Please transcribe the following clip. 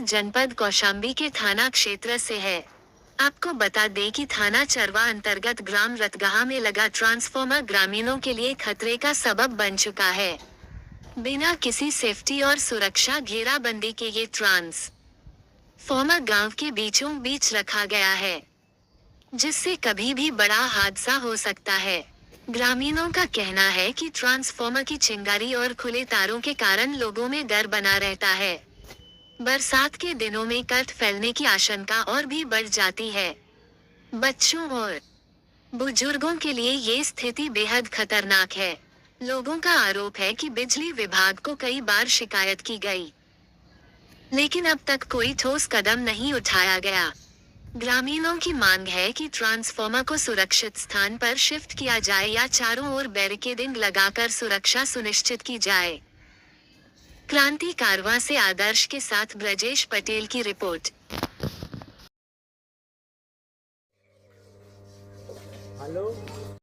जनपद कौशाम्बी के थाना क्षेत्र से है। आपको बता दें कि थाना चरवा अंतर्गत ग्राम रतगहा में लगा ट्रांसफॉर्मर ग्रामीणों के लिए खतरे का सबब बन चुका है। बिना किसी सेफ्टी और सुरक्षा घेराबंदी के ये ट्रांसफॉर्मर गांव के बीचों बीच रखा गया है, जिससे कभी भी बड़ा हादसा हो सकता है। ग्रामीणों का कहना है कि ट्रांसफॉर्मर की चिंगारी और खुले तारों के कारण लोगों में डर बना रहता है। बरसात के दिनों में कट फैलने की आशंका और भी बढ़ जाती है। बच्चों और बुजुर्गों के लिए ये स्थिति बेहद खतरनाक है। लोगों का आरोप है कि बिजली विभाग को कई बार शिकायत की गई, लेकिन अब तक कोई ठोस कदम नहीं उठाया गया। ग्रामीणों की मांग है कि ट्रांसफॉर्मर को सुरक्षित स्थान पर शिफ्ट किया जाए या चारों ओर बैरिकेडिंग लगाकर सुरक्षा सुनिश्चित की जाए। क्रांति कारवां से आदर्श के साथ ब्रजेश पटेल की रिपोर्ट। हेलो।